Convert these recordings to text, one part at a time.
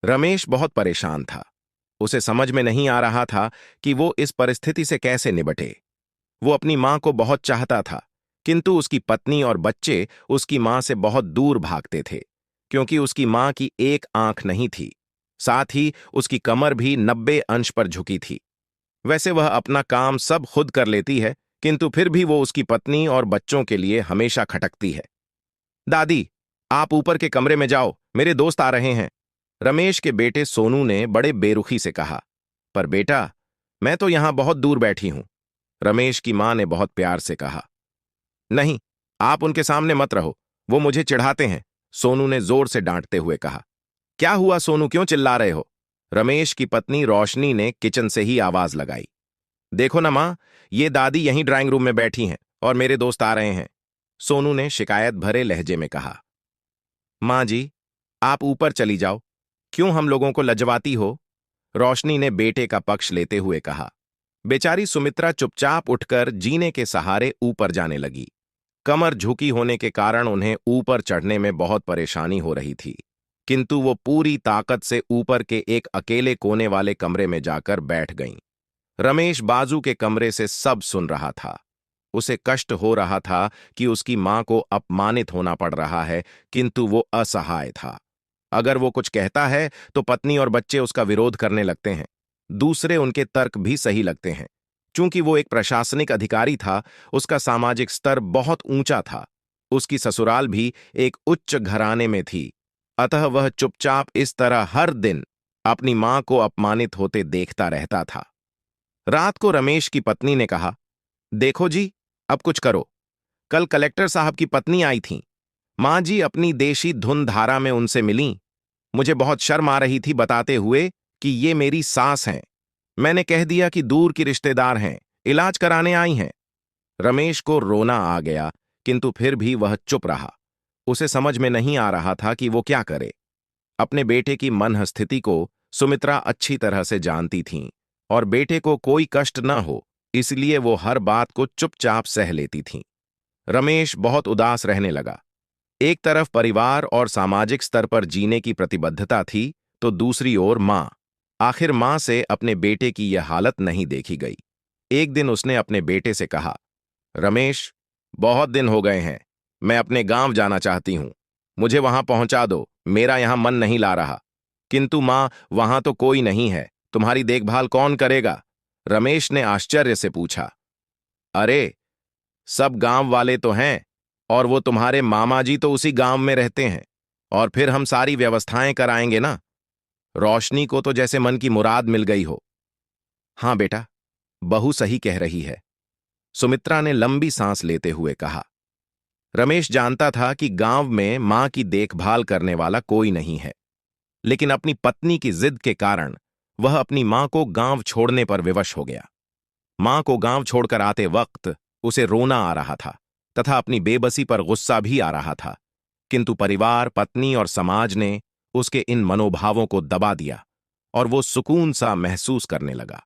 रमेश बहुत परेशान था। उसे समझ में नहीं आ रहा था कि वो इस परिस्थिति से कैसे निपटे। वो अपनी मां को बहुत चाहता था, किंतु उसकी पत्नी और बच्चे उसकी मां से बहुत दूर भागते थे, क्योंकि उसकी मां की एक आंख नहीं थी। साथ ही उसकी कमर भी 90 अंश पर झुकी थी। वैसे वह अपना काम सब खुद कर लेती है, किंतु फिर भी वो उसकी पत्नी और बच्चों के लिए हमेशा खटकती है। दादी, आप ऊपर के कमरे में जाओ, मेरे दोस्त आ रहे हैं। रमेश के बेटे सोनू ने बड़े बेरुखी से कहा। पर बेटा, मैं तो यहां बहुत दूर बैठी हूं। रमेश की मां ने बहुत प्यार से कहा। नहीं, आप उनके सामने मत रहो, वो मुझे चिढ़ाते हैं, सोनू ने जोर से डांटते हुए कहा। क्या हुआ सोनू, क्यों चिल्ला रहे हो? रमेश की पत्नी रोशनी ने किचन से ही आवाज लगाई। देखो ना मां, ये दादी यहीं ड्राइंग रूम में बैठी हैं और मेरे दोस्त आ रहे हैं, सोनू ने शिकायत भरे लहजे में कहा। मां जी, आप ऊपर चली जाओ, क्यों हम लोगों को लजवाती हो? रोशनी ने बेटे का पक्ष लेते हुए कहा। बेचारी सुमित्रा चुपचाप उठकर जीने के सहारे ऊपर जाने लगी। कमर झुकी होने के कारण उन्हें ऊपर चढ़ने में बहुत परेशानी हो रही थी, किंतु वो पूरी ताकत से ऊपर के एक अकेले कोने वाले कमरे में जाकर बैठ गईं। रमेश बाजू के कमरे से सब सुन रहा था। उसे कष्ट हो रहा था कि उसकी मां को अपमानित होना पड़ रहा है, किंतु वो असहाय था। अगर वो कुछ कहता है तो पत्नी और बच्चे उसका विरोध करने लगते हैं। दूसरे उनके तर्क भी सही लगते हैं। चूंकि वो एक प्रशासनिक अधिकारी था, उसका सामाजिक स्तर बहुत ऊंचा था। उसकी ससुराल भी एक उच्च घराने में थी। अतः वह चुपचाप इस तरह हर दिन अपनी मां को अपमानित होते देखता रहता था। रात को रमेश की पत्नी ने कहा, देखो जी, अब कुछ करो। कल कलेक्टर साहब की पत्नी आई थी। मां जी अपनी देशी धुन धारा में उनसे मिलीं। मुझे बहुत शर्म आ रही थी बताते हुए कि ये मेरी सास हैं। मैंने कह दिया कि दूर की रिश्तेदार हैं, इलाज कराने आई हैं। रमेश को रोना आ गया, किंतु फिर भी वह चुप रहा। उसे समझ में नहीं आ रहा था कि वो क्या करे। अपने बेटे की मनःस्थिति को सुमित्रा अच्छी तरह से जानती थीं, और बेटे को कोई कष्ट न हो, इसलिए वो हर बात को चुपचाप सह लेती थीं। रमेश बहुत उदास रहने लगा। एक तरफ परिवार और सामाजिक स्तर पर जीने की प्रतिबद्धता थी, तो दूसरी ओर मां। आखिर मां से अपने बेटे की यह हालत नहीं देखी गई। एक दिन उसने अपने बेटे से कहा, रमेश, बहुत दिन हो गए हैं, मैं अपने गांव जाना चाहती हूं। मुझे वहां पहुंचा दो, मेरा यहां मन नहीं ला रहा। किंतु मां, वहां तो कोई नहीं है, तुम्हारी देखभाल कौन करेगा? रमेश ने आश्चर्य से पूछा। अरे, सब गांव वाले तो हैं, और वो तुम्हारे मामा जी तो उसी गांव में रहते हैं, और फिर हम सारी व्यवस्थाएं कराएंगे ना। रोशनी को तो जैसे मन की मुराद मिल गई हो। हां बेटा, बहू सही कह रही है, सुमित्रा ने लंबी सांस लेते हुए कहा। रमेश जानता था कि गांव में मां की देखभाल करने वाला कोई नहीं है, लेकिन अपनी पत्नी की जिद के कारण वह अपनी मां को गांव छोड़ने पर विवश हो गया। मां को गांव छोड़कर आते वक्त उसे रोना आ रहा था, तथा अपनी बेबसी पर गुस्सा भी आ रहा था, किंतु परिवार, पत्नी और समाज ने उसके इन मनोभावों को दबा दिया, और वो सुकून सा महसूस करने लगा।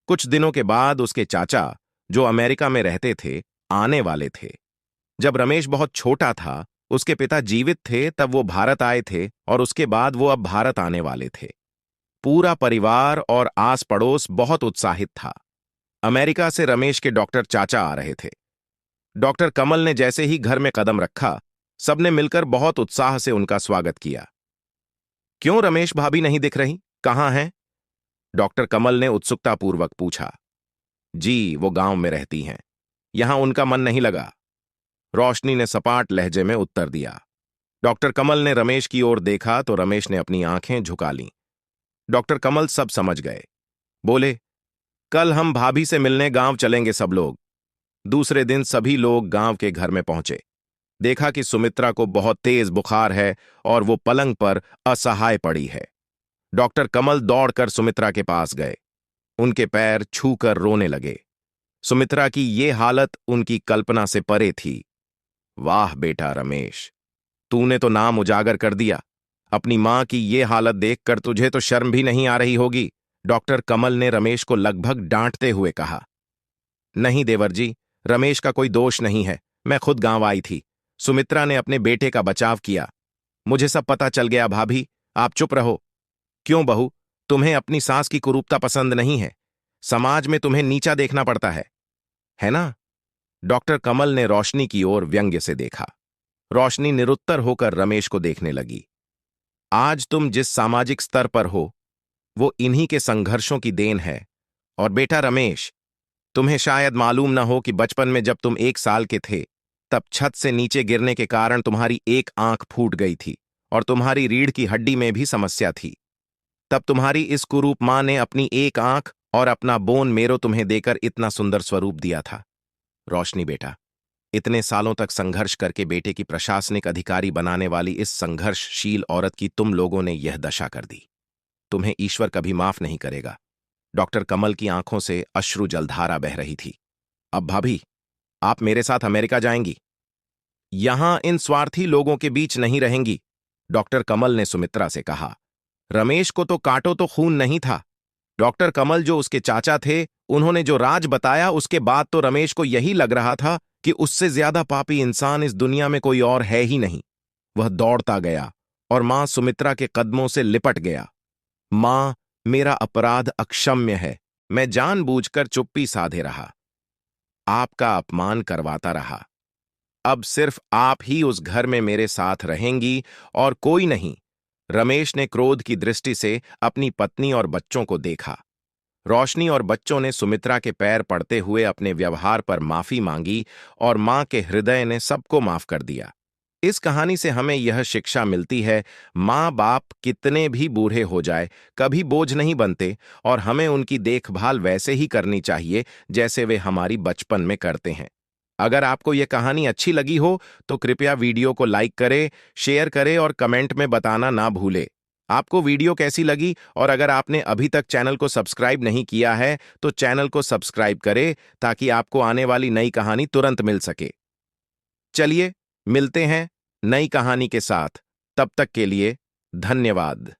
कुछ दिनों के बाद उसके चाचा, जो अमेरिका में रहते थे, आने वाले थे। जब रमेश बहुत छोटा था, उसके पिता जीवित थे, तब वो भारत आए थे, और उसके बाद वो अब भारत आने वाले थे। पूरा परिवार और आस पड़ोस बहुत उत्साहित था। अमेरिका से रमेश के डॉक्टर चाचा आ रहे थे। डॉक्टर कमल ने जैसे ही घर में कदम रखा, सबने मिलकर बहुत उत्साह से उनका स्वागत किया। क्यों रमेश भाभी नहीं दिख रही, कहाँ हैं? डॉक्टर कमल ने उत्सुकतापूर्वक पूछा। जी, वो गांव में रहती हैं, यहां उनका मन नहीं लगा, रोशनी ने सपाट लहजे में उत्तर दिया। डॉक्टर कमल ने रमेश की ओर देखा तो रमेश ने अपनी आंखें झुका लीं। डॉक्टर कमल सब समझ गए। बोले, कल हम भाभी से मिलने गांव चलेंगे सब लोग। दूसरे दिन सभी लोग गांव के घर में पहुंचे। देखा कि सुमित्रा को बहुत तेज बुखार है और वो पलंग पर असहाय पड़ी है। डॉक्टर कमल दौड़कर सुमित्रा के पास गए, उनके पैर छूकर रोने लगे। सुमित्रा की ये हालत उनकी कल्पना से परे थी। वाह बेटा रमेश, तूने तो नाम उजागर कर दिया। अपनी मां की ये हालत देखकर तुझे तो शर्म भी नहीं आ रही होगी, डॉक्टर कमल ने रमेश को लगभग डांटते हुए कहा। नहीं देवर जी, रमेश का कोई दोष नहीं है, मैं खुद गांव आई थी। सुमित्रा ने अपने बेटे का बचाव किया। मुझे सब पता चल गया भाभी, आप चुप रहो। क्यों बहू, तुम्हें अपनी सास की कुरूपता पसंद नहीं है? समाज में तुम्हें नीचा देखना पड़ता है ना? डॉक्टर कमल ने रोशनी की ओर व्यंग्य से देखा। रोशनी निरुत्तर होकर रमेश को देखने लगी। आज तुम जिस सामाजिक स्तर पर हो, वो इन्हीं के संघर्षों की देन है। और बेटा रमेश, तुम्हें शायद मालूम न हो कि बचपन में जब तुम 1 साल के थे, तब छत से नीचे गिरने के कारण तुम्हारी एक आंख फूट गई थी और तुम्हारी रीढ़ की हड्डी में भी समस्या थी। तब तुम्हारी इस कुरूप मां ने अपनी एक आंख और अपना बोन मेरो तुम्हें देकर इतना सुंदर स्वरूप दिया था। रोशनी बेटा, इतने सालों तक संघर्ष करके बेटे की प्रशासनिक अधिकारी बनाने वाली इस संघर्षशील औरत की तुम लोगों ने यह दशा कर दी। तुम्हें ईश्वर कभी माफ नहीं करेगा। डॉक्टर कमल की आंखों से अश्रु जलधारा बह रही थी। अब भाभी, आप मेरे साथ अमेरिका जाएंगी। यहां इन स्वार्थी लोगों के बीच नहीं रहेंगी। डॉक्टर कमल ने सुमित्रा से कहा। रमेश को तो काटो तो खून नहीं था। डॉक्टर कमल जो उसके चाचा थे, उन्होंने जो राज बताया, उसके बाद तो रमेश को यही लग रहा था कि उससे ज्यादा पापी इंसान इस दुनिया में कोई और है ही नहीं। वह दौड़ता गया और मां सुमित्रा के कदमों से लिपट गया। मां, मेरा अपराध अक्षम्य है। मैं जानबूझकर चुप्पी साधे रहा, आपका अपमान करवाता रहा। अब सिर्फ आप ही उस घर में मेरे साथ रहेंगी और कोई नहीं। रमेश ने क्रोध की दृष्टि से अपनी पत्नी और बच्चों को देखा। रोशनी और बच्चों ने सुमित्रा के पैर पड़ते हुए अपने व्यवहार पर माफी मांगी और मां के हृदय ने सबको माफ कर दिया। इस कहानी से हमें यह शिक्षा मिलती है, माँ बाप कितने भी बूढ़े हो जाए, कभी बोझ नहीं बनते और हमें उनकी देखभाल वैसे ही करनी चाहिए जैसे वे हमारी बचपन में करते हैं। अगर आपको यह कहानी अच्छी लगी हो तो कृपया वीडियो को लाइक करें, शेयर करें और कमेंट में बताना ना भूलें। आपको वीडियो कैसी लगी, और अगर आपने अभी तक चैनल को सब्सक्राइब नहीं किया है तो चैनल को सब्सक्राइब करें ताकि आपको आने वाली नई कहानी तुरंत मिल सके। चलिए, मिलते हैं नई कहानी के साथ। तब तक के लिए धन्यवाद।